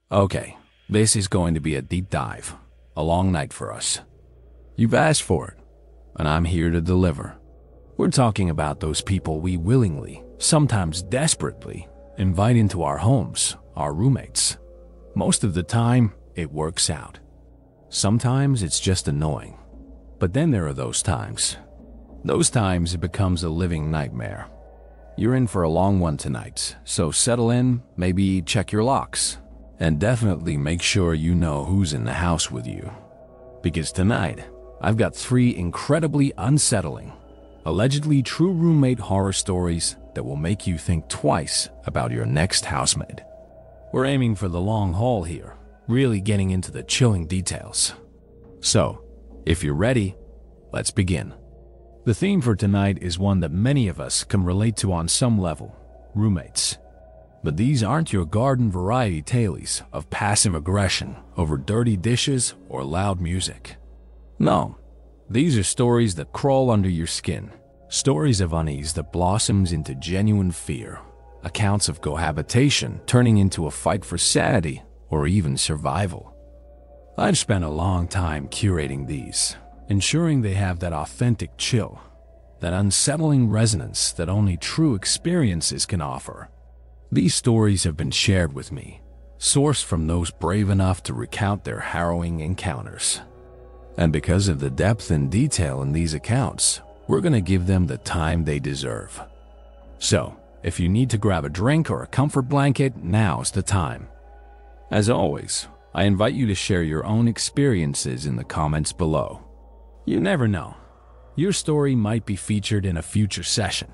Okay, this is going to be a deep dive, a long night for us. You've asked for it, and I'm here to deliver. We're talking about those people we willingly, sometimes desperately, invite into our homes, our roommates. Most of the time, it works out. Sometimes it's just annoying. But then there are those times. Those times it becomes a living nightmare. You're in for a long one tonight, so settle in, maybe check your locks, and definitely make sure you know who's in the house with you. Because tonight, I've got 3 incredibly unsettling, allegedly true roommate horror stories that will make you think twice about your next housemate. We're aiming for the long haul here, really getting into the chilling details. So, if you're ready, let's begin. The theme for tonight is one that many of us can relate to on some level: roommates. But these aren't your garden variety tales of passive aggression over dirty dishes or loud music. No, these are stories that crawl under your skin, stories of unease that blossoms into genuine fear, accounts of cohabitation turning into a fight for sanity or even survival. I've spent a long time curating these, ensuring they have that authentic chill, that unsettling resonance that only true experiences can offer. These stories have been shared with me, sourced from those brave enough to recount their harrowing encounters. And because of the depth and detail in these accounts, we're going to give them the time they deserve. So, if you need to grab a drink or a comfort blanket, now's the time. As always, I invite you to share your own experiences in the comments below. You never know. Your story might be featured in a future session.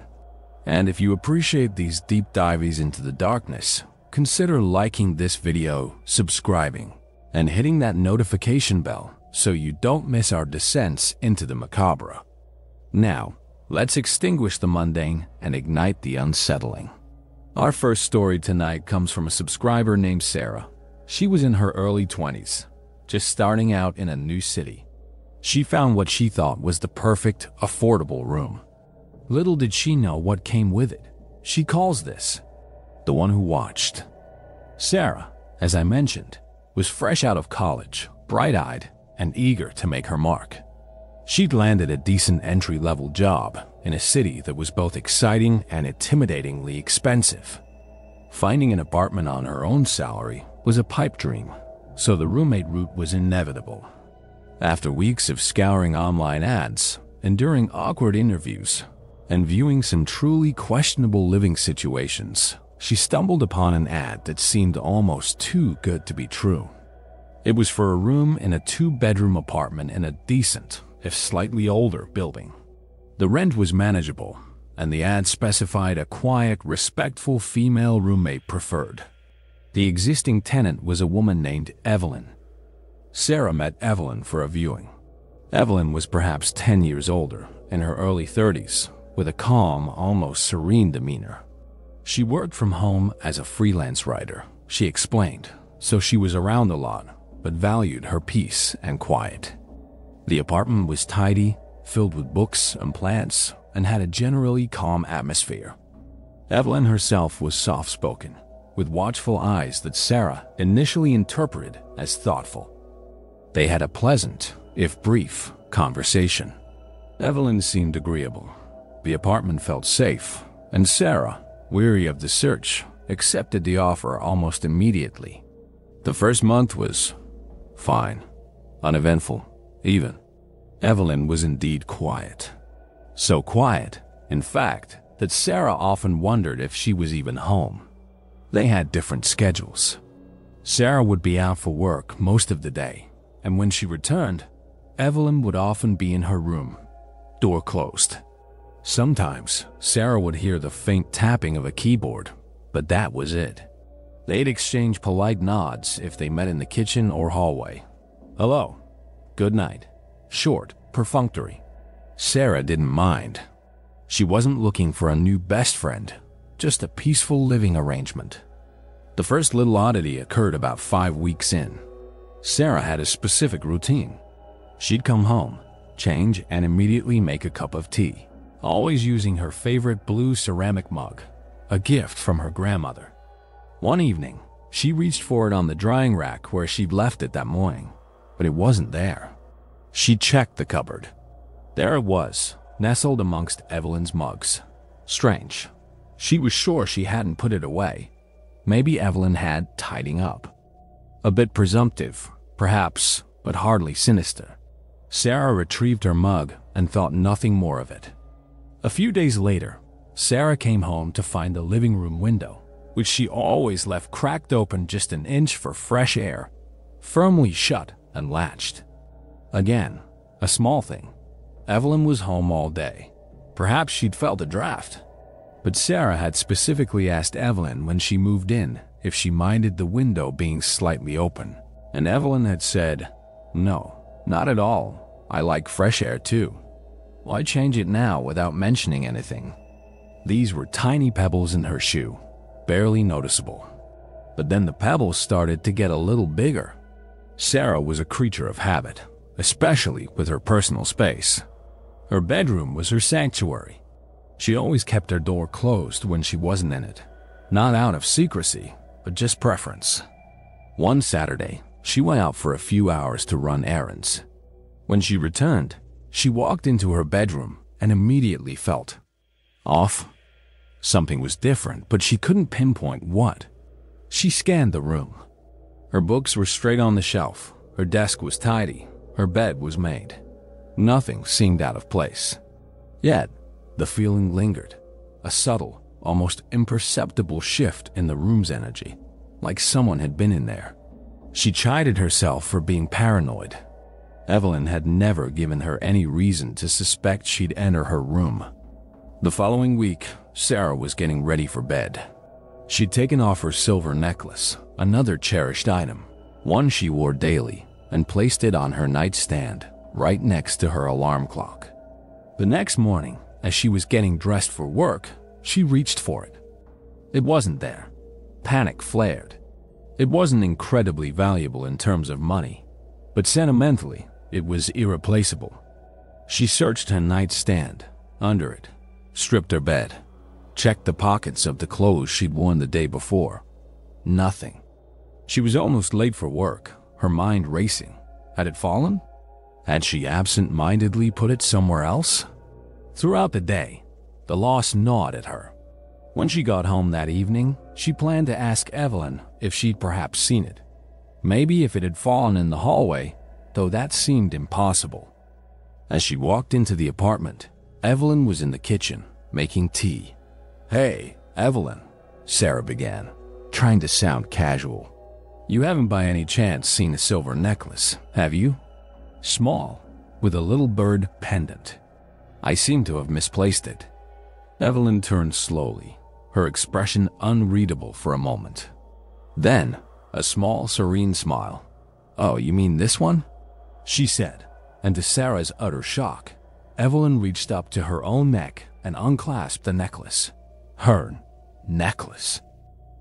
And if you appreciate these deep dives into the darkness, consider liking this video, subscribing, and hitting that notification bell so you don't miss our descents into the macabre. Now, let's extinguish the mundane and ignite the unsettling. Our first story tonight comes from a subscriber named Sarah. She was in her early 20s, just starting out in a new city. She found what she thought was the perfect, affordable room. Little did she know what came with it. She calls this the one who watched. Sarah, as I mentioned, was fresh out of college, bright-eyed, and eager to make her mark. She'd landed a decent entry-level job in a city that was both exciting and intimidatingly expensive. Finding an apartment on her own salary was a pipe dream, so the roommate route was inevitable. After weeks of scouring online ads, enduring awkward interviews, and viewing some truly questionable living situations, she stumbled upon an ad that seemed almost too good to be true. It was for a room in a 2-bedroom apartment in a decent, if slightly older, building. The rent was manageable, and the ad specified a quiet, respectful female roommate preferred. The existing tenant was a woman named Evelyn. Sarah met Evelyn for a viewing. Evelyn was perhaps 10 years older, in her early 30s, with a calm, almost serene demeanor. She worked from home as a freelance writer, she explained, so she was around a lot, but valued her peace and quiet. The apartment was tidy, filled with books and plants, and had a generally calm atmosphere. Evelyn herself was soft-spoken, with watchful eyes that Sarah initially interpreted as thoughtful. They had a pleasant, if brief, conversation. Evelyn seemed agreeable. The apartment felt safe, and Sarah, weary of the search, accepted the offer almost immediately. The first month was fine, uneventful, even. Evelyn was indeed quiet. So quiet, in fact, that Sarah often wondered if she was even home. They had different schedules. Sarah would be out for work most of the day, and when she returned, Evelyn would often be in her room, door closed. Sometimes, Sarah would hear the faint tapping of a keyboard, but that was it. They'd exchange polite nods if they met in the kitchen or hallway. Hello, good night. Short, perfunctory. Sarah didn't mind. She wasn't looking for a new best friend, just a peaceful living arrangement. The first little oddity occurred about 5 weeks in. Sarah had a specific routine. She'd come home, change, and immediately make a cup of tea, always using her favorite blue ceramic mug, a gift from her grandmother. One evening, She reached for it on the drying rack where she'd left it that morning, but it wasn't there. She checked the cupboard. There it was, nestled amongst Evelyn's mugs. Strange. She was sure she hadn't put it away. Maybe Evelyn had tidying up. A bit presumptive, perhaps, but hardly sinister. Sarah retrieved her mug and thought nothing more of it. A few days later, Sarah came home to find the living room window, which she always left cracked open just an inch for fresh air, firmly shut and latched. Again, a small thing. Evelyn was home all day. Perhaps she'd felt a draft. But Sarah had specifically asked Evelyn when she moved in if she minded the window being slightly open. And Evelyn had said, "No, not at all. I like fresh air too." Why change it now without mentioning anything? These were tiny pebbles in her shoe, barely noticeable. But then the pebbles started to get a little bigger. Sarah was a creature of habit, especially with her personal space. Her bedroom was her sanctuary. She always kept her door closed when she wasn't in it, not out of secrecy, but just preference. One Saturday, she went out for a few hours to run errands. When she returned, she walked into her bedroom and immediately felt off. Something was different, but she couldn't pinpoint what. She scanned the room. Her books were straight on the shelf, her desk was tidy, her bed was made. Nothing seemed out of place. Yet, the feeling lingered, a subtle, almost imperceptible shift in the room's energy, like someone had been in there. She chided herself for being paranoid. Evelyn had never given her any reason to suspect she'd enter her room. The following week, Sarah was getting ready for bed. She'd taken off her silver necklace, another cherished item, one she wore daily, and placed it on her nightstand, right next to her alarm clock. The next morning, as she was getting dressed for work, she reached for it. It wasn't there. Panic flared. It wasn't incredibly valuable in terms of money, but sentimentally, it was irreplaceable. She searched her nightstand, under it, stripped her bed, checked the pockets of the clothes she'd worn the day before. Nothing. She was almost late for work, her mind racing. Had it fallen? Had she absent-mindedly put it somewhere else? Throughout the day, the loss gnawed at her. When she got home that evening, she planned to ask Evelyn if she'd perhaps seen it. Maybe if it had fallen in the hallway, though that seemed impossible. As she walked into the apartment, Evelyn was in the kitchen, making tea. "Hey, Evelyn," Sarah began, trying to sound casual. "You haven't by any chance seen a silver necklace, have you? Small, with a little bird pendant. I seem to have misplaced it." Evelyn turned slowly, her expression unreadable for a moment. Then, a small, serene smile. "Oh, you mean this one?" she said, and to Sarah's utter shock, Evelyn reached up to her own neck and unclasped the necklace. Her necklace.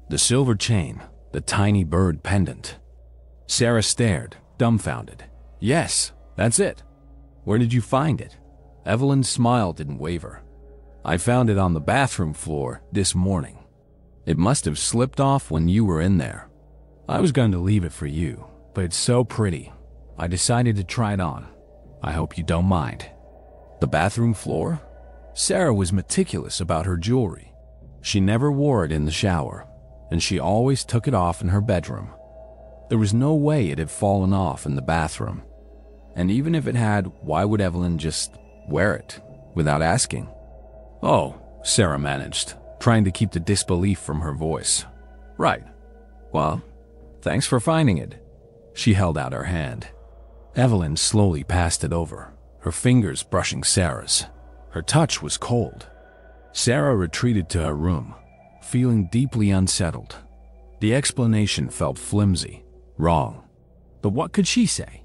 The silver chain, the tiny bird pendant. Sarah stared, dumbfounded. "Yes, that's it. Where did you find it?" Evelyn's smile didn't waver. "I found it on the bathroom floor this morning. It must have slipped off when you were in there. I was going to leave it for you, but it's so pretty. I decided to try it on. I hope you don't mind." The bathroom floor? Sarah was meticulous about her jewelry. She never wore it in the shower, and she always took it off in her bedroom. There was no way it had fallen off in the bathroom. And even if it had, why would Evelyn just wear it without asking? "Oh," Sarah managed, trying to keep the disbelief from her voice. "Right. Well, thanks for finding it." She held out her hand. Evelyn slowly passed it over, her fingers brushing Sarah's. Her touch was cold. Sarah retreated to her room, feeling deeply unsettled. The explanation felt flimsy, wrong. But what could she say?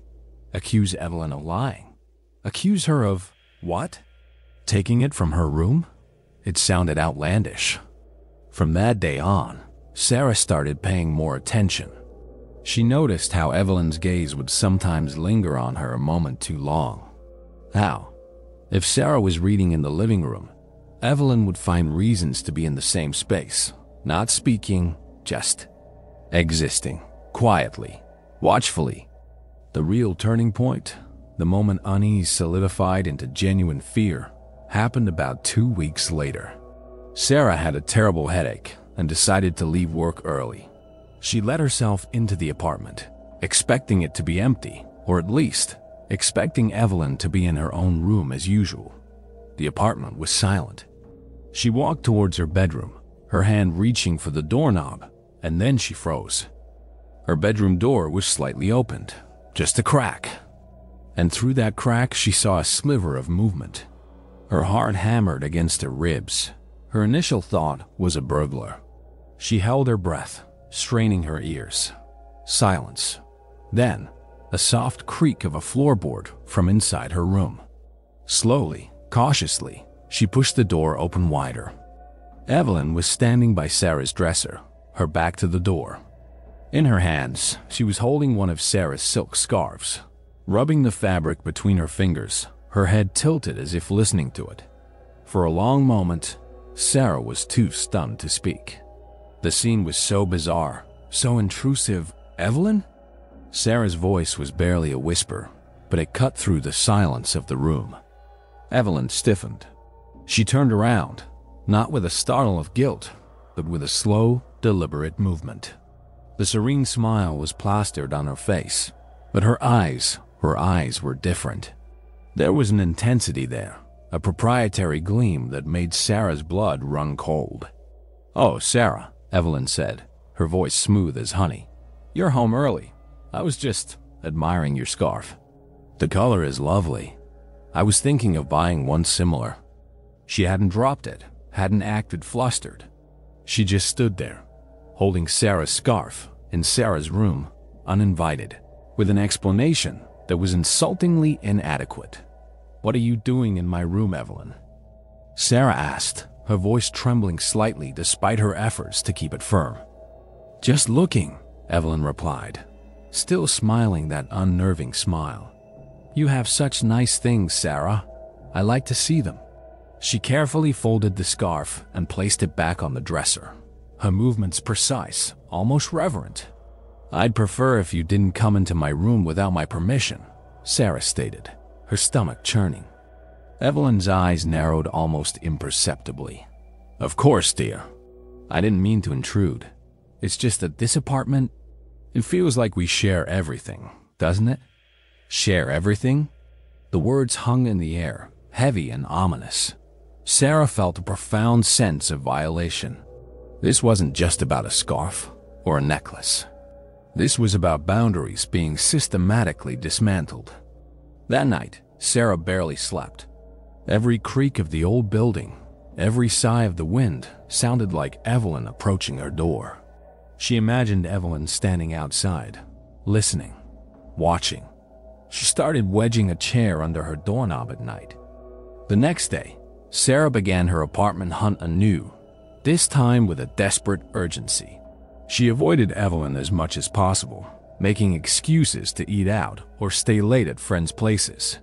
Accuse Evelyn of lying? Accuse her of what? Taking it from her room? It sounded outlandish. From that day on, Sarah started paying more attention. She noticed how Evelyn's gaze would sometimes linger on her a moment too long. How? If Sarah was reading in the living room, Evelyn would find reasons to be in the same space, not speaking, just existing, quietly, watchfully. The real turning point, the moment unease solidified into genuine fear, happened about 2 weeks later. Sarah had a terrible headache and decided to leave work early. She let herself into the apartment, expecting it to be empty, or at least expecting Evelyn to be in her own room as usual. The apartment was silent. She walked towards her bedroom, her hand reaching for the doorknob, and then she froze. Her bedroom door was slightly opened, just a crack. And through that crack she saw a sliver of movement. Her heart hammered against her ribs. Her initial thought was a burglar. She held her breath, straining her ears. Silence. Then, a soft creak of a floorboard from inside her room. Slowly, cautiously, she pushed the door open wider. Evelyn was standing by Sarah's dresser, her back to the door. In her hands, she was holding one of Sarah's silk scarves, rubbing the fabric between her fingers, her head tilted as if listening to it. For a long moment, Sarah was too stunned to speak. The scene was so bizarre, so intrusive. "Evelyn?" Sarah's voice was barely a whisper, but it cut through the silence of the room. Evelyn stiffened. She turned around, not with a startle of guilt, but with a slow, deliberate movement. The serene smile was plastered on her face, but her eyes were different. There was an intensity there, a proprietary gleam that made Sarah's blood run cold. "Oh, Sarah," Evelyn said, her voice smooth as honey. "You're home early. I was just admiring your scarf. The color is lovely. I was thinking of buying one similar." She hadn't dropped it, hadn't acted flustered. She just stood there, holding Sarah's scarf in Sarah's room, uninvited, with an explanation that was insultingly inadequate. "What are you doing in my room, Evelyn?" Sarah asked, her voice trembling slightly despite her efforts to keep it firm. "Just looking," Evelyn replied, still smiling that unnerving smile. "You have such nice things, Sarah. I like to see them." She carefully folded the scarf and placed it back on the dresser, her movements precise, almost reverent. "I'd prefer if you didn't come into my room without my permission," Sarah stated, her stomach churning. Evelyn's eyes narrowed almost imperceptibly. "Of course, dear. I didn't mean to intrude. It's just that this apartment, it feels like we share everything, doesn't it?" "Share everything?" The words hung in the air, heavy and ominous. Sarah felt a profound sense of violation. This wasn't just about a scarf or a necklace. This was about boundaries being systematically dismantled. That night, Sarah barely slept. Every creak of the old building, every sigh of the wind sounded like Evelyn approaching her door. She imagined Evelyn standing outside, listening, watching. She started wedging a chair under her doorknob at night. The next day, Sarah began her apartment hunt anew, this time with a desperate urgency. She avoided Evelyn as much as possible, making excuses to eat out or stay late at friends' places.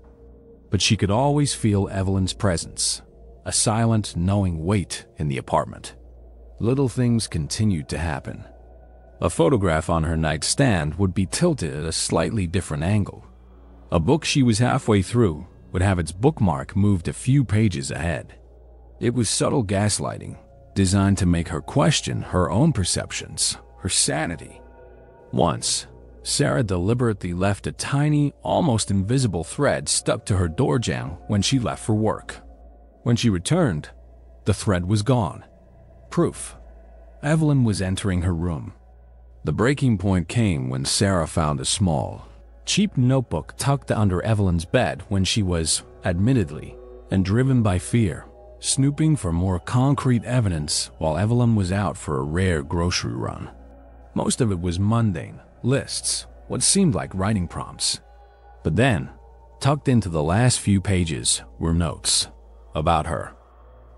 But she could always feel Evelyn's presence, a silent, knowing weight in the apartment. Little things continued to happen. A photograph on her nightstand would be tilted at a slightly different angle. A book she was halfway through would have its bookmark moved a few pages ahead. It was subtle gaslighting, designed to make her question her own perceptions, her sanity. Once, Sarah deliberately left a tiny, almost invisible thread stuck to her door jamb when she left for work. When she returned, the thread was gone. Proof. Evelyn was entering her room. The breaking point came when Sarah found a small, cheap notebook tucked under Evelyn's bed when she was, admittedly, and driven by fear, snooping for more concrete evidence while Evelyn was out for a rare grocery run. Most of it was mundane, lists, what seemed like writing prompts. But then, tucked into the last few pages were notes about her.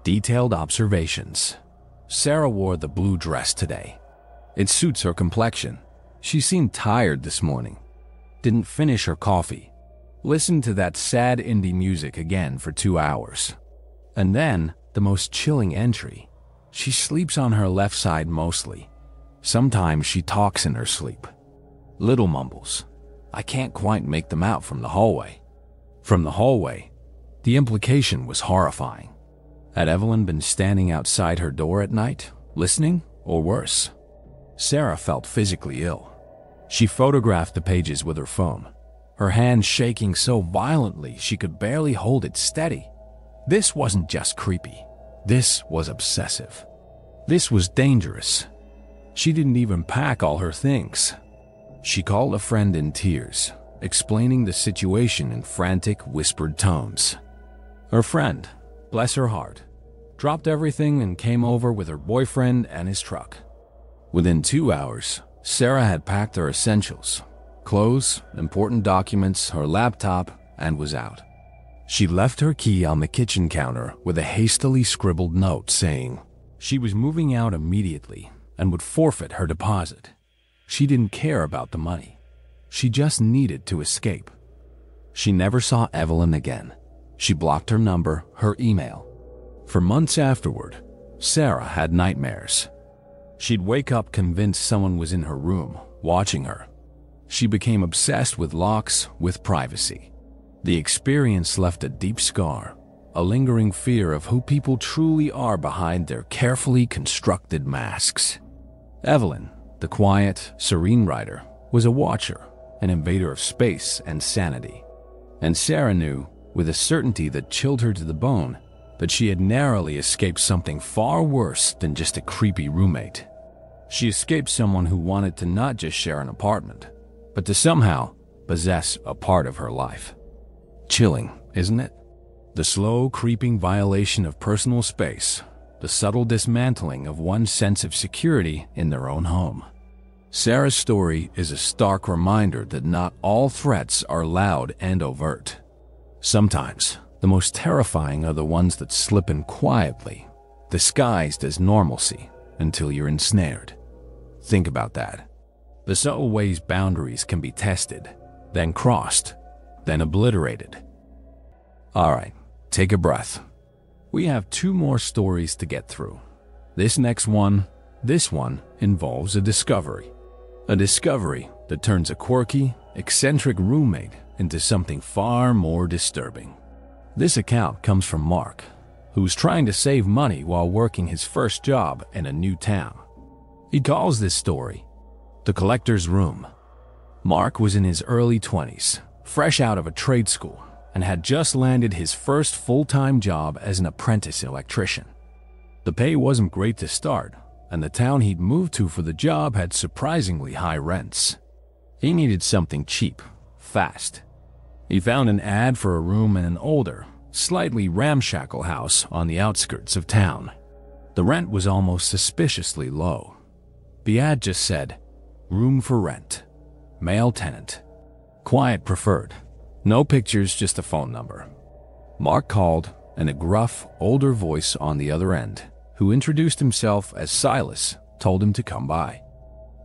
Detailed observations. Sarah wore the blue dress today. It suits her complexion. She seemed tired this morning. Didn't finish her coffee. Listened to that sad indie music again for 2 hours. And then, the most chilling entry. She sleeps on her left side mostly. Sometimes she talks in her sleep. Little mumbles. I can't quite make them out from the hallway. From the hallway, the implication was horrifying. Had Evelyn been standing outside her door at night, listening, or worse? Sarah felt physically ill. She photographed the pages with her phone, her hand shaking so violently she could barely hold it steady. This wasn't just creepy. This was obsessive. This was dangerous. She didn't even pack all her things. She called a friend in tears, explaining the situation in frantic, whispered tones. Her friend, bless her heart, dropped everything and came over with her boyfriend and his truck. Within 2 hours, Sarah had packed her essentials, clothes, important documents, her laptop, and was out. She left her key on the kitchen counter with a hastily scribbled note saying she was moving out immediately and would forfeit her deposit. She didn't care about the money. She just needed to escape. She never saw Evelyn again. She blocked her number, her email. For months afterward, Sarah had nightmares. She'd wake up convinced someone was in her room, watching her. She became obsessed with locks, with privacy. The experience left a deep scar, a lingering fear of who people truly are behind their carefully constructed masks. Evelyn, the quiet, serene writer, was a watcher, an invader of space and sanity. And Sarah knew, with a certainty that chilled her to the bone, that she had narrowly escaped something far worse than just a creepy roommate. She escaped someone who wanted to not just share an apartment, but to somehow possess a part of her life. Chilling, isn't it? The slow, creeping violation of personal space, the subtle dismantling of one's sense of security in their own home. Sarah's story is a stark reminder that not all threats are loud and overt. Sometimes, the most terrifying are the ones that slip in quietly, disguised as normalcy, until you're ensnared. Think about that. The subtle ways boundaries can be tested, then crossed, then obliterated. All right, take a breath. We have 2 more stories to get through. This one involves a discovery. A discovery that turns a quirky, eccentric roommate into something far more disturbing. This account comes from Mark, who's trying to save money while working his first job in a new town. He calls this story The Collector's Room. Mark was in his early 20s, fresh out of a trade school, and had just landed his first full-time job as an apprentice electrician. The pay wasn't great to start, and the town he'd moved to for the job had surprisingly high rents. He needed something cheap, fast. He found an ad for a room in an older, slightly ramshackle house on the outskirts of town. The rent was almost suspiciously low. The ad just said, "Room for rent. Male tenant. Quiet preferred. No pictures, just a phone number." Mark called, and a gruff, older voice on the other end, who introduced himself as Silas, told him to come by.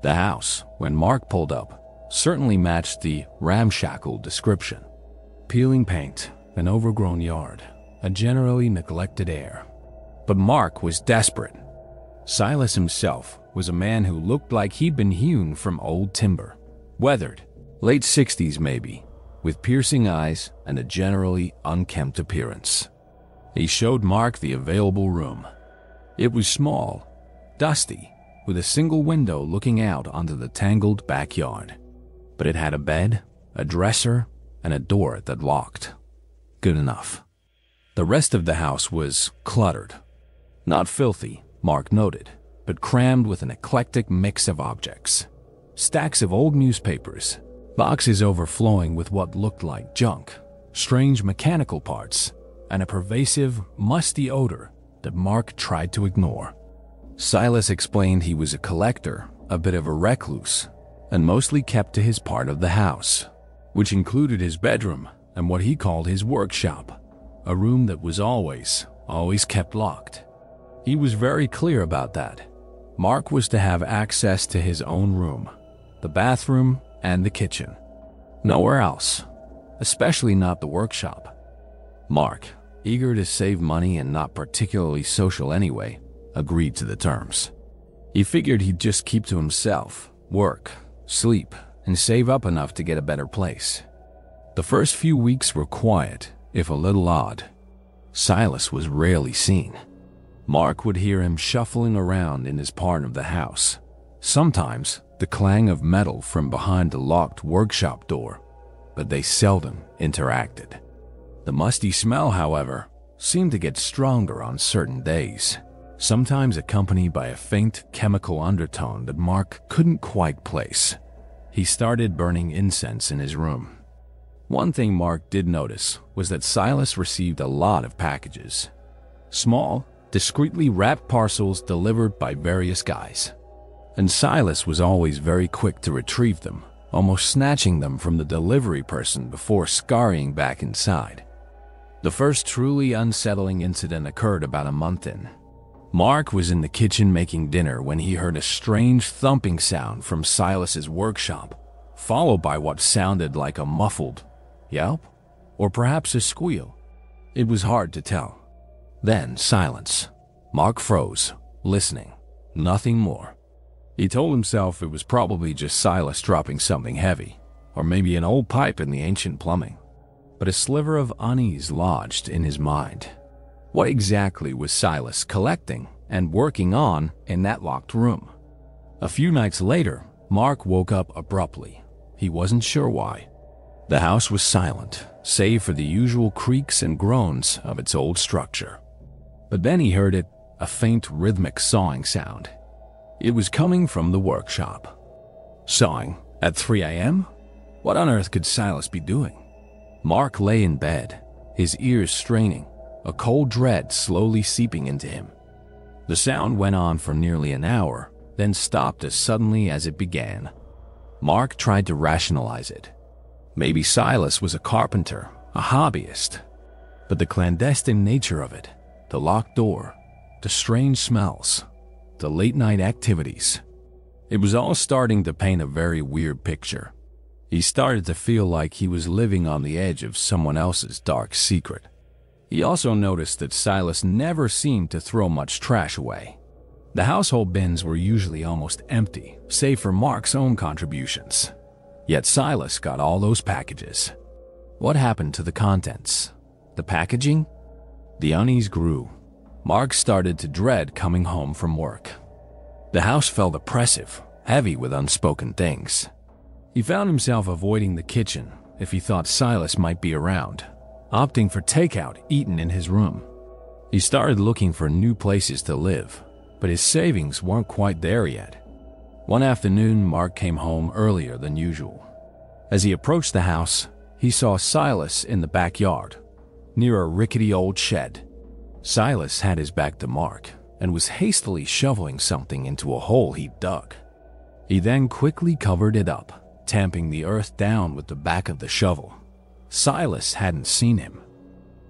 The house, when Mark pulled up, certainly matched the ramshackle description. Peeling paint, an overgrown yard, a generally neglected air. But Mark was desperate. Silas himself was a man who looked like he'd been hewn from old timber, weathered, late 60s maybe, with piercing eyes and a generally unkempt appearance. He showed Mark the available room. It was small, dusty, with a single window looking out onto the tangled backyard. But it had a bed, a dresser, and a door that locked. Good enough. The rest of the house was cluttered. Not filthy, Mark noted, but crammed with an eclectic mix of objects. Stacks of old newspapers, boxes overflowing with what looked like junk, strange mechanical parts, and a pervasive, musty odor that Mark tried to ignore. Silas explained he was a collector, a bit of a recluse, and mostly kept to his part of the house, which included his bedroom and what he called his workshop, a room that was always kept locked. He was very clear about that. Mark was to have access to his own room, the bathroom and the kitchen. Nowhere else, especially not the workshop. Mark, eager to save money and not particularly social anyway, agreed to the terms. He figured he'd just keep to himself, work, sleep, and save up enough to get a better place. The first few weeks were quiet, if a little odd. Silas was rarely seen. Mark would hear him shuffling around in his part of the house. Sometimes the clang of metal from behind the locked workshop door, but they seldom interacted. The musty smell, however, seemed to get stronger on certain days, sometimes accompanied by a faint chemical undertone that Mark couldn't quite place. He started burning incense in his room. One thing Mark did notice was that Silas received a lot of packages. Small, discreetly wrapped parcels delivered by various guys. And Silas was always very quick to retrieve them, almost snatching them from the delivery person before scurrying back inside. The first truly unsettling incident occurred about a month in. Mark was in the kitchen making dinner when he heard a strange thumping sound from Silas's workshop, followed by what sounded like a muffled yelp, or perhaps a squeal. It was hard to tell. Then silence. Mark froze, listening. Nothing more. He told himself it was probably just Silas dropping something heavy, or maybe an old pipe in the ancient plumbing. But a sliver of unease lodged in his mind. What exactly was Silas collecting and working on in that locked room? A few nights later, Mark woke up abruptly. He wasn't sure why. The house was silent, save for the usual creaks and groans of its old structure. But then he heard it, a faint rhythmic sawing sound. It was coming from the workshop. Sawing at 3 a.m.? What on earth could Silas be doing? Mark lay in bed, his ears straining, a cold dread slowly seeping into him. The sound went on for nearly an hour, then stopped as suddenly as it began. Mark tried to rationalize it. Maybe Silas was a carpenter, a hobbyist. But the clandestine nature of it, the locked door, the strange smells, the late-night activities, it was all starting to paint a very weird picture. He started to feel like he was living on the edge of someone else's dark secret. He also noticed that Silas never seemed to throw much trash away. The household bins were usually almost empty, save for Mark's own contributions. Yet Silas got all those packages. What happened to the contents? The packaging? The unease grew. Mark started to dread coming home from work. The house felt oppressive, heavy with unspoken things. He found himself avoiding the kitchen if he thought Silas might be around, opting for takeout eaten in his room. He started looking for new places to live, but his savings weren't quite there yet. One afternoon, Mark came home earlier than usual. As he approached the house, he saw Silas in the backyard, near a rickety old shed. Silas had his back to Mark and was hastily shoveling something into a hole he'd dug. He then quickly covered it up, tamping the earth down with the back of the shovel. Silas hadn't seen him.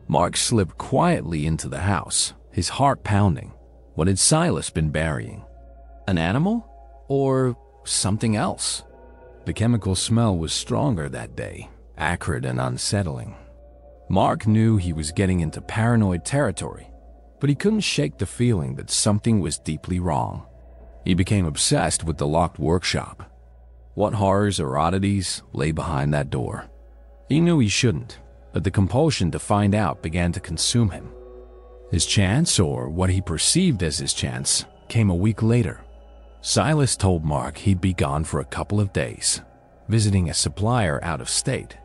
Mark slipped quietly into the house, his heart pounding. What had Silas been burying? An animal? Or something else? The chemical smell was stronger that day, acrid and unsettling. Mark knew he was getting into paranoid territory, but he couldn't shake the feeling that something was deeply wrong. He became obsessed with the locked workshop. What horrors or oddities lay behind that door? He knew he shouldn't, but the compulsion to find out began to consume him. His chance, or what he perceived as his chance, came a week later. Silas told Mark he'd be gone for a couple of days, visiting a supplier out of state.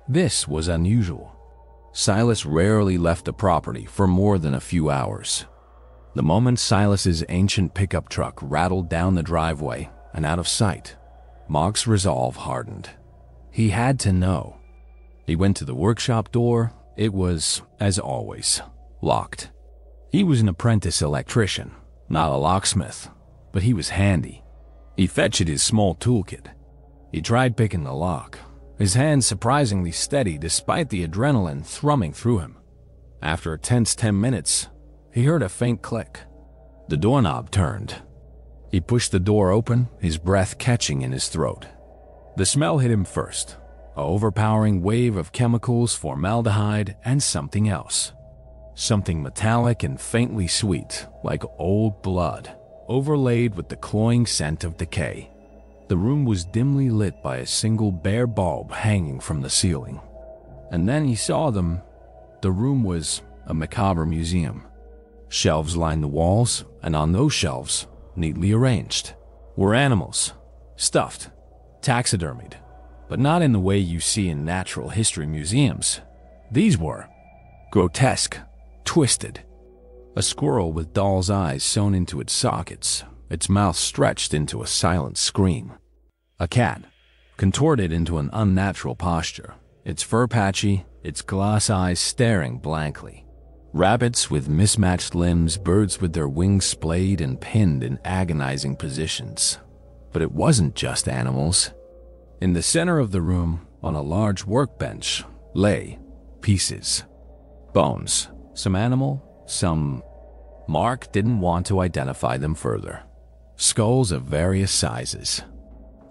This was unusual. Silas rarely left the property for more than a few hours. The moment Silas's ancient pickup truck rattled down the driveway and out of sight, Mark's resolve hardened. He had to know. He went to the workshop door. It was, as always, locked. He was an apprentice electrician, not a locksmith, but he was handy. He fetched his small toolkit. He tried picking the lock, his hands surprisingly steady despite the adrenaline thrumming through him. After a tense 10 minutes, he heard a faint click. The doorknob turned. He pushed the door open, his breath catching in his throat. The smell hit him first, an overpowering wave of chemicals, formaldehyde, and something else. Something metallic and faintly sweet, like old blood. overlaid with the cloying scent of decay. The room was dimly lit by a single bare bulb hanging from the ceiling. And then he saw them. The room was a macabre museum. Shelves lined the walls, and on those shelves, neatly arranged, were animals, stuffed, taxidermied, but not in the way you see in natural history museums. These were grotesque, twisted. A squirrel with doll's eyes sewn into its sockets, its mouth stretched into a silent scream. A cat, contorted into an unnatural posture, its fur patchy, its glass eyes staring blankly. Rabbits with mismatched limbs, birds with their wings splayed and pinned in agonizing positions. But it wasn't just animals. In the center of the room, on a large workbench, lay pieces. Bones. Some animal, some... Mark didn't want to identify them further. Skulls of various sizes.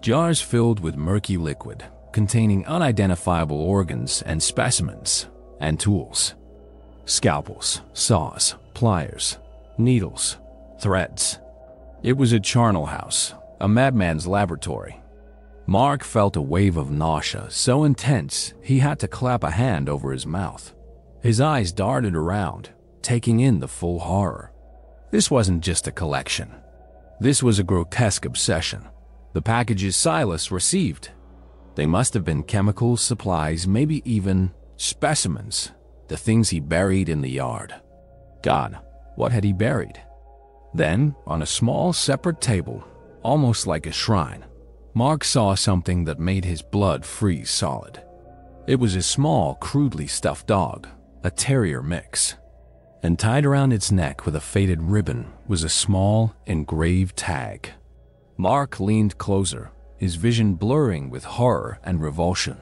Jars filled with murky liquid, containing unidentifiable organs and specimens, and tools. Scalpels, saws, pliers, needles, threads. It was a charnel house, a madman's laboratory. Mark felt a wave of nausea so intense he had to clap a hand over his mouth. His eyes darted around, taking in the full horror. This wasn't just a collection. This was a grotesque obsession. The packages Silas received. They must have been chemicals, supplies, maybe even specimens. The things he buried in the yard. God, what had he buried? Then, on a small separate table, almost like a shrine, Mark saw something that made his blood freeze solid. It was a small, crudely stuffed dog, a terrier mix. And tied around its neck with a faded ribbon was a small, engraved tag. Mark leaned closer, his vision blurring with horror and revulsion.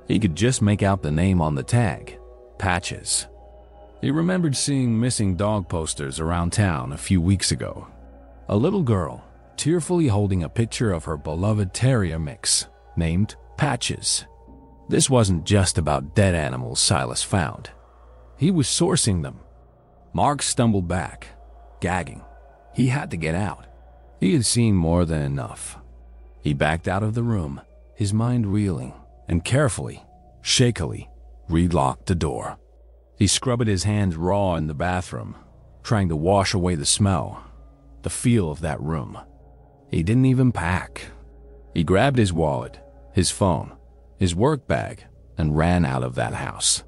He could just make out the name on the tag. Patches. He remembered seeing missing dog posters around town a few weeks ago. A little girl, tearfully holding a picture of her beloved terrier mix, named Patches. This wasn't just about dead animals Silas found. He was sourcing them. Mark stumbled back, gagging. He had to get out. He had seen more than enough. He backed out of the room, his mind reeling, and carefully, shakily, relocked the door. He scrubbed his hands raw in the bathroom, trying to wash away the smell, the feel of that room. He didn't even pack. He grabbed his wallet, his phone, his work bag, and ran out of that house.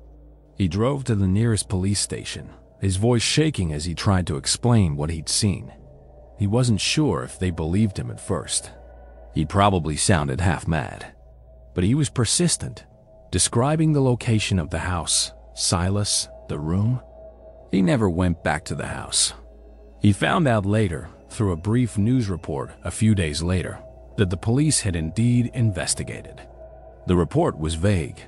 He drove to the nearest police station, his voice shaking as he tried to explain what he'd seen. He wasn't sure if they believed him at first. He probably sounded half mad, but he was persistent. Describing the location of the house, Silas, the room. He never went back to the house. He found out later, through a brief news report a few days later, that the police had indeed investigated. The report was vague.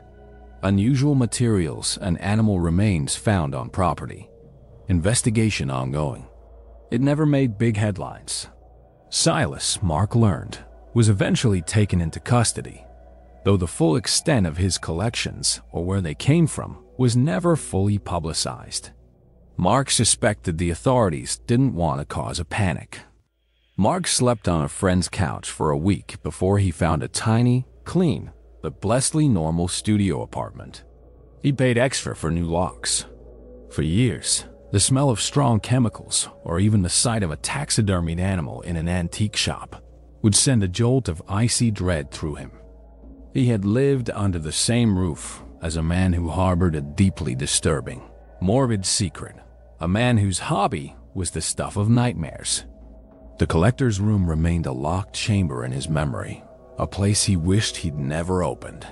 Unusual materials and animal remains found on property. Investigation ongoing. It never made big headlines. Silas, Mark learned, was eventually taken into custody, though the full extent of his collections, or where they came from, was never fully publicized. Mark suspected the authorities didn't want to cause a panic. Mark slept on a friend's couch for a week before he found a tiny, clean, but blessedly normal studio apartment. He paid extra for new locks. For years, the smell of strong chemicals, or even the sight of a taxidermied animal in an antique shop, would send a jolt of icy dread through him. He had lived under the same roof as a man who harbored a deeply disturbing, morbid secret, a man whose hobby was the stuff of nightmares. The collector's room remained a locked chamber in his memory, a place he wished he'd never opened.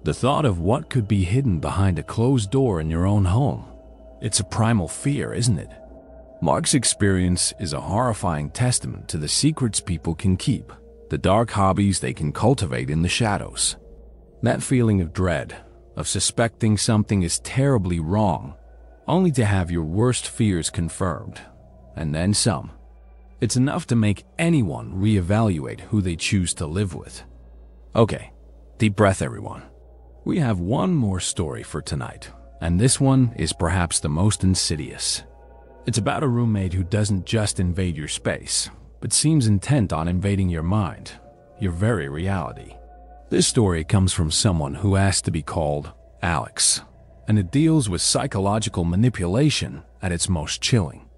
The thought of what could be hidden behind a closed door in your own home, it's a primal fear, isn't it? Mark's experience is a horrifying testament to the secrets people can keep, the dark hobbies they can cultivate in the shadows. That feeling of dread, of suspecting something is terribly wrong, only to have your worst fears confirmed, and then some. It's enough to make anyone reevaluate who they choose to live with. Okay, deep breath everyone. We have one more story for tonight, and this one is perhaps the most insidious. It's about a roommate who doesn't just invade your space, but seems intent on invading your mind, your very reality. This story comes from someone who asked to be called Alex, and it deals with psychological manipulation at its most chilling.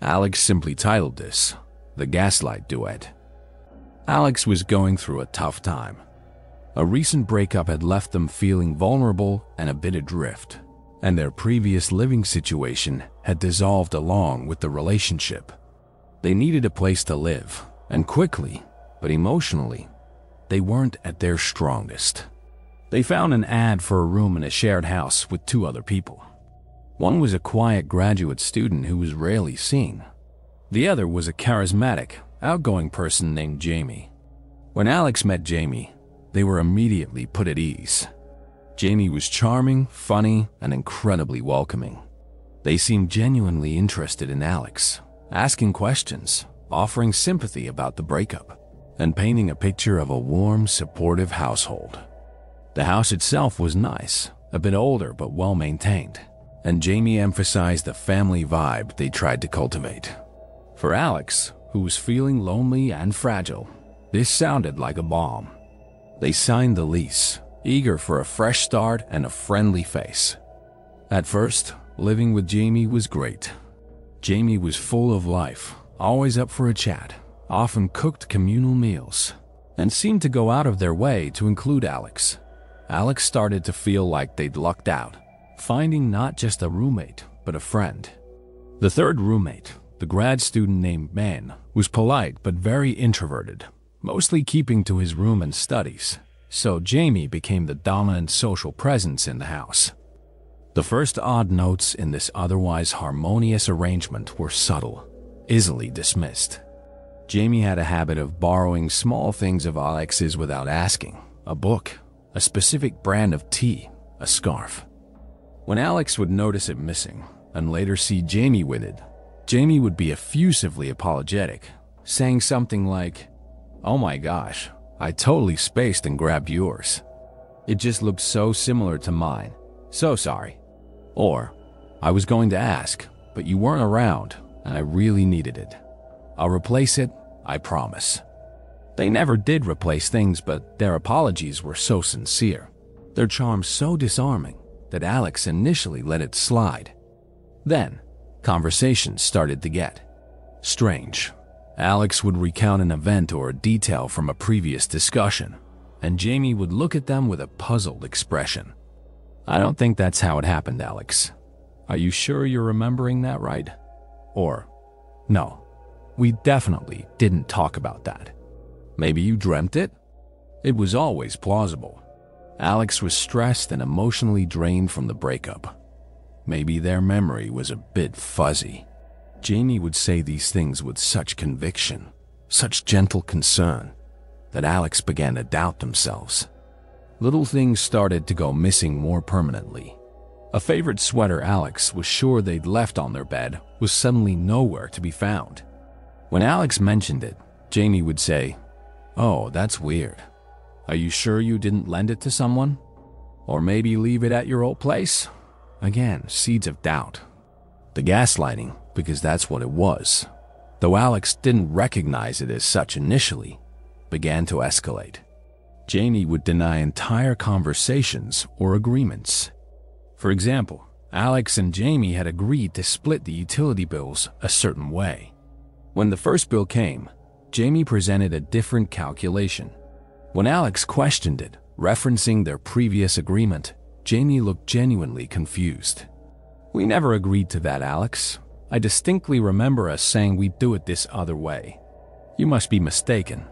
Alex simply titled this, The Gaslight Duet. Alex was going through a tough time. A recent breakup had left them feeling vulnerable and a bit adrift, and their previous living situation had dissolved along with the relationship. They needed a place to live, and quickly, but emotionally, they weren't at their strongest. They found an ad for a room in a shared house with two other people. One was a quiet graduate student who was rarely seen. The other was a charismatic, outgoing person named Jamie. When Alex met Jamie, they were immediately put at ease. Jamie was charming, funny, and incredibly welcoming. They seemed genuinely interested in Alex, asking questions, offering sympathy about the breakup, and painting a picture of a warm, supportive household. The house itself was nice, a bit older but well-maintained, and Jamie emphasized the family vibe they tried to cultivate. For Alex, who was feeling lonely and fragile, this sounded like a balm. They signed the lease, eager for a fresh start and a friendly face. At first, living with Jamie was great. Jamie was full of life, always up for a chat, often cooked communal meals, and seemed to go out of their way to include Alex. Alex started to feel like they'd lucked out, finding not just a roommate, but a friend. The third roommate, the grad student named Man, was polite but very introverted, mostly keeping to his room and studies, so Jamie became the dominant social presence in the house. The first odd notes in this otherwise harmonious arrangement were subtle, easily dismissed. Jamie had a habit of borrowing small things of Alex's without asking: a book, a specific brand of tea, a scarf. When Alex would notice it missing and later see Jamie with it, Jamie would be effusively apologetic, saying something like, "Oh my gosh, I totally spaced and grabbed yours. It just looked so similar to mine. So sorry." Or, "I was going to ask, but you weren't around and I really needed it. I'll replace it, I promise." They never did replace things, but their apologies were so sincere, their charm so disarming, that Alex initially let it slide. Then, conversations started to get strange. Alex would recount an event or a detail from a previous discussion, and Jamie would look at them with a puzzled expression. "I don't think that's how it happened, Alex. Are you sure you're remembering that right?" Or, "No, we definitely didn't talk about that. Maybe you dreamt it?" It was always plausible. Alex was stressed and emotionally drained from the breakup. Maybe their memory was a bit fuzzy. Jamie would say these things with such conviction, such gentle concern, that Alex began to doubt themselves. Little things started to go missing more permanently. A favorite sweater Alex was sure they'd left on their bed was suddenly nowhere to be found. When Alex mentioned it, Jamie would say, "Oh, that's weird. Are you sure you didn't lend it to someone? Or maybe leave it at your old place?" Again, seeds of doubt. The gaslighting, because that's what it was, though Alex didn't recognize it as such initially, began to escalate. Jamie would deny entire conversations or agreements. For example, Alex and Jamie had agreed to split the utility bills a certain way. When the first bill came, Jamie presented a different calculation. When Alex questioned it, referencing their previous agreement, Jamie looked genuinely confused. "We never agreed to that, Alex. I distinctly remember us saying we'd do it this other way. You must be mistaken."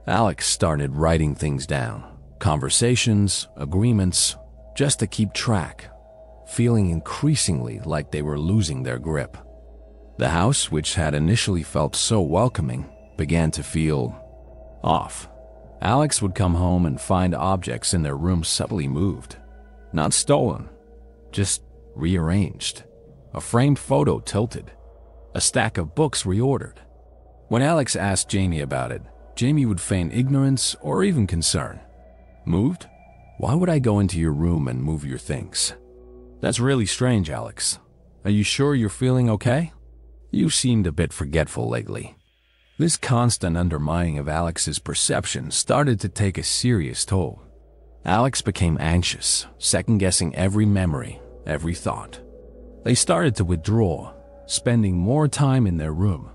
Alex started writing things down, conversations, agreements, just to keep track, feeling increasingly like they were losing their grip. The house, which had initially felt so welcoming, began to feel off. Alex would come home and find objects in their room subtly moved. Not stolen, just rearranged. A framed photo tilted. A stack of books reordered. When Alex asked Jamie about it, Jamie would feign ignorance or even concern. "Moved? Why would I go into your room and move your things?" "That's really strange, Alex. Are you sure you're feeling okay?" You seemed a bit forgetful lately." This constant undermining of Alex's perception started to take a serious toll. Alex became anxious, second-guessing every memory, every thought. They started to withdraw, spending more time in their room,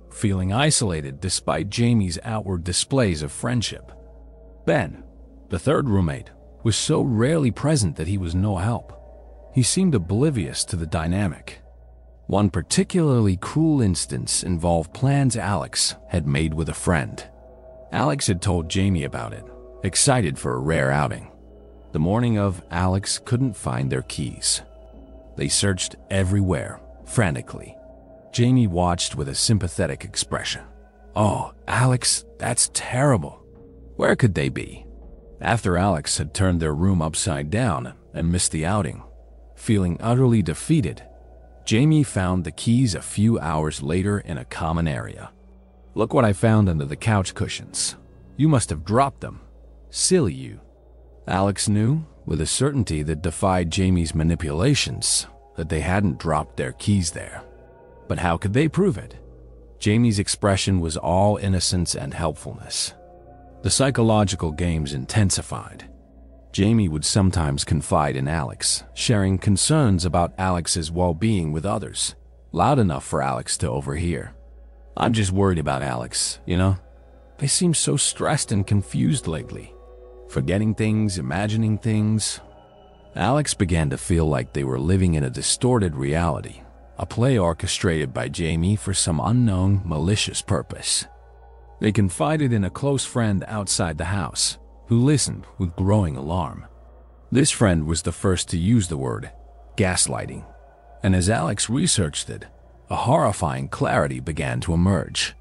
feeling isolated despite Jamie's outward displays of friendship. Ben, the third roommate, was so rarely present that he was no help. He seemed oblivious to the dynamic. One particularly cruel instance involved plans Alex had made with a friend. Alex had told Jamie about it, excited for a rare outing. The morning of, Alex couldn't find their keys. They searched everywhere, frantically. Jamie watched with a sympathetic expression. "Oh, Alex, that's terrible. Where could they be?" After Alex had turned their room upside down and missed the outing, feeling utterly defeated, Jamie found the keys a few hours later in a common area. "Look what I found under the couch cushions. You must have dropped them. Silly you." Alex knew, with a certainty that defied Jamie's manipulations, that they hadn't dropped their keys there. But how could they prove it? Jamie's expression was all innocence and helpfulness. The psychological games intensified. Jamie would sometimes confide in Alex, sharing concerns about Alex's well-being with others, loud enough for Alex to overhear. "I'm just worried about Alex, you know? They seem so stressed and confused lately. Forgetting things, imagining things." Alex began to feel like they were living in a distorted reality, a play orchestrated by Jamie for some unknown, malicious purpose. They confided in a close friend outside the house, who listened with growing alarm. This friend was the first to use the word gaslighting, and as Alex researched it, a horrifying clarity began to emerge.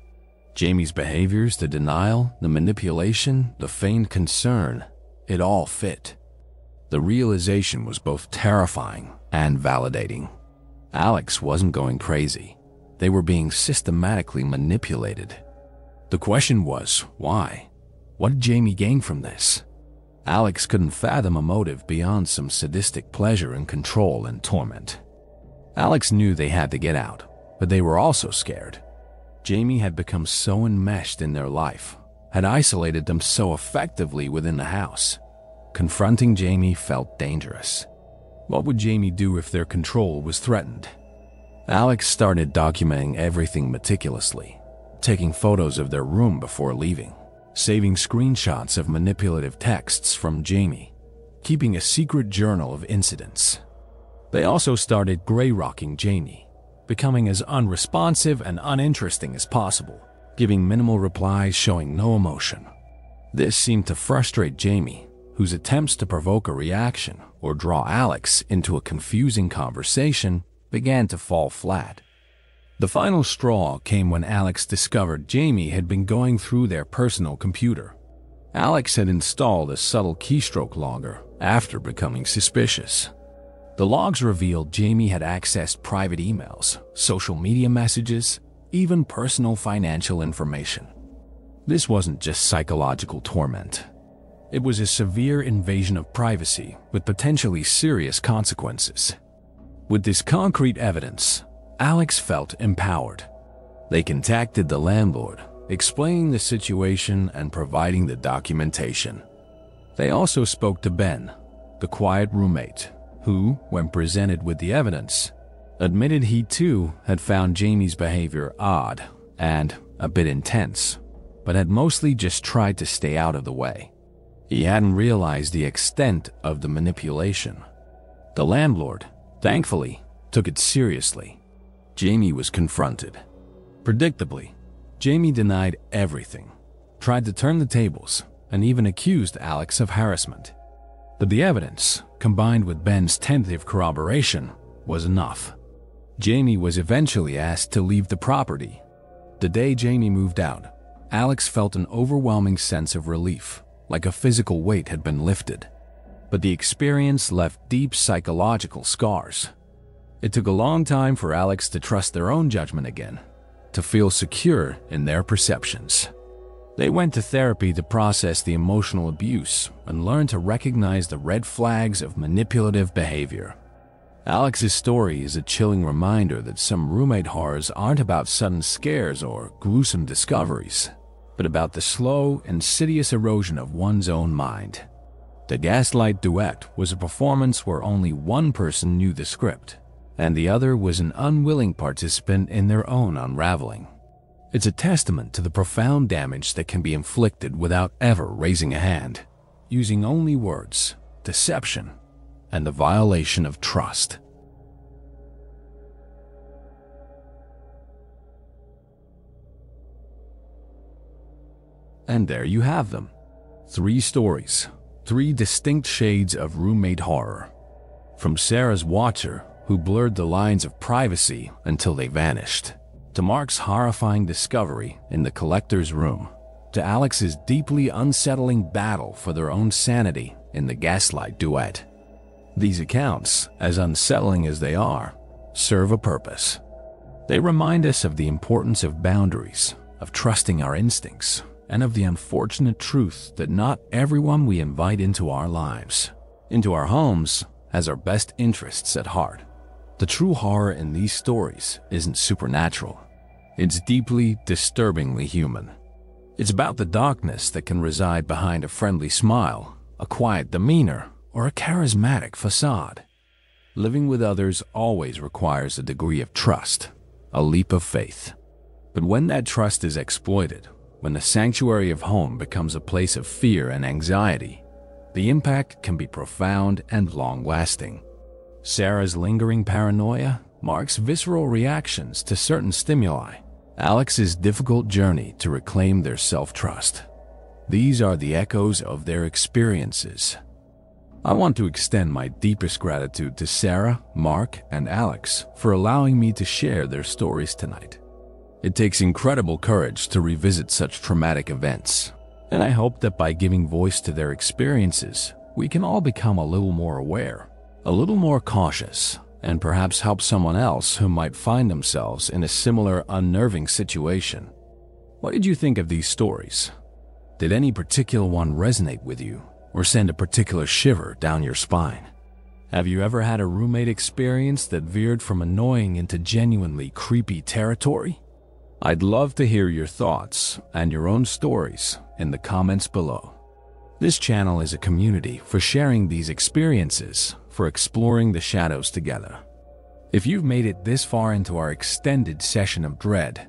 Jamie's behaviors, the denial, the manipulation, the feigned concern, it all fit. The realization was both terrifying and validating. Alex wasn't going crazy. They were being systematically manipulated. The question was, why? What did Jamie gain from this? Alex couldn't fathom a motive beyond some sadistic pleasure in control and torment. Alex knew they had to get out, but they were also scared. Jamie had become so enmeshed in their life, had isolated them so effectively within the house. Confronting Jamie felt dangerous. What would Jamie do if their control was threatened? Alex started documenting everything meticulously, taking photos of their room before leaving, saving screenshots of manipulative texts from Jamie, keeping a secret journal of incidents. They also started gray-rocking Jamie, becoming as unresponsive and uninteresting as possible, giving minimal replies, showing no emotion. This seemed to frustrate Jamie, whose attempts to provoke a reaction or draw Alex into a confusing conversation began to fall flat. The final straw came when Alex discovered Jamie had been going through their personal computer. Alex had installed a subtle keystroke logger after becoming suspicious. The logs revealed Jamie had accessed private emails, social media messages, even personal financial information. This wasn't just psychological torment. It was a severe invasion of privacy with potentially serious consequences. With this concrete evidence, Alex felt empowered. They contacted the landlord, explaining the situation and providing the documentation. They also spoke to Ben, the quiet roommate, who, when presented with the evidence, admitted he too had found Jamie's behavior odd and a bit intense, but had mostly just tried to stay out of the way. He hadn't realized the extent of the manipulation. The landlord, thankfully, took it seriously. Jamie was confronted. Predictably, Jamie denied everything, tried to turn the tables, and even accused Alex of harassment. But the evidence, combined with Ben's tentative corroboration, was enough. Jamie was eventually asked to leave the property. The day Jamie moved out, Alex felt an overwhelming sense of relief, like a physical weight had been lifted. But the experience left deep psychological scars. It took a long time for Alex to trust their own judgment again, to feel secure in their perceptions. They went to therapy to process the emotional abuse and learn to recognize the red flags of manipulative behavior. Alex's story is a chilling reminder that some roommate horrors aren't about sudden scares or gruesome discoveries, but about the slow, insidious erosion of one's own mind. The Gaslight Duet was a performance where only one person knew the script, and the other was an unwilling participant in their own unraveling. It's a testament to the profound damage that can be inflicted without ever raising a hand, using only words, deception, and the violation of trust. And there you have them. 3 stories, 3 distinct shades of roommate horror. From Sarah's watcher, who blurred the lines of privacy until they vanished, to Mark's horrifying discovery in the collector's room, to Alex's deeply unsettling battle for their own sanity in the Gaslight Duet. These accounts, as unsettling as they are, serve a purpose. They remind us of the importance of boundaries, of trusting our instincts, and of the unfortunate truth that not everyone we invite into our lives, into our homes, has our best interests at heart. The true horror in these stories isn't supernatural. It's deeply, disturbingly human. It's about the darkness that can reside behind a friendly smile, a quiet demeanor, or a charismatic facade. Living with others always requires a degree of trust, a leap of faith. But when that trust is exploited, when the sanctuary of home becomes a place of fear and anxiety, the impact can be profound and long-lasting. Sarah's lingering paranoia, Mark's visceral reactions to certain stimuli, Alex's difficult journey to reclaim their self-trust. These are the echoes of their experiences. I want to extend my deepest gratitude to Sarah, Mark, and Alex for allowing me to share their stories tonight. It takes incredible courage to revisit such traumatic events, and I hope that by giving voice to their experiences, we can all become a little more aware, a little more cautious, and perhaps help someone else who might find themselves in a similar unnerving situation. What did you think of these stories? Did any particular one resonate with you, or send a particular shiver down your spine? Have you ever had a roommate experience that veered from annoying into genuinely creepy territory? I'd love to hear your thoughts and your own stories in the comments below. This channel is a community for sharing these experiences, for exploring the shadows together. If you've made it this far into our extended session of dread,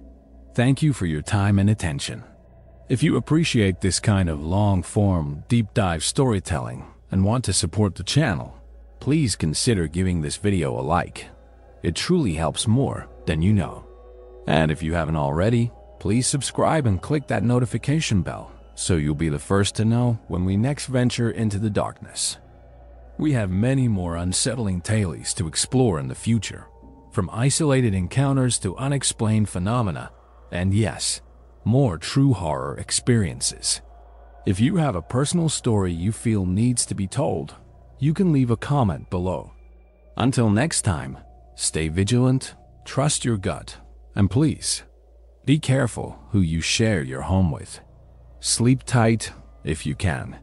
thank you for your time and attention. If you appreciate this kind of long-form, deep-dive storytelling and want to support the channel, please consider giving this video a like. It truly helps more than you know. And if you haven't already, please subscribe and click that notification bell so you'll be the first to know when we next venture into the darkness. We have many more unsettling tales to explore in the future, from isolated encounters to unexplained phenomena, and yes, more true horror experiences. If you have a personal story you feel needs to be told, you can leave a comment below. Until next time, stay vigilant, trust your gut, and please, be careful who you share your home with. Sleep tight if you can.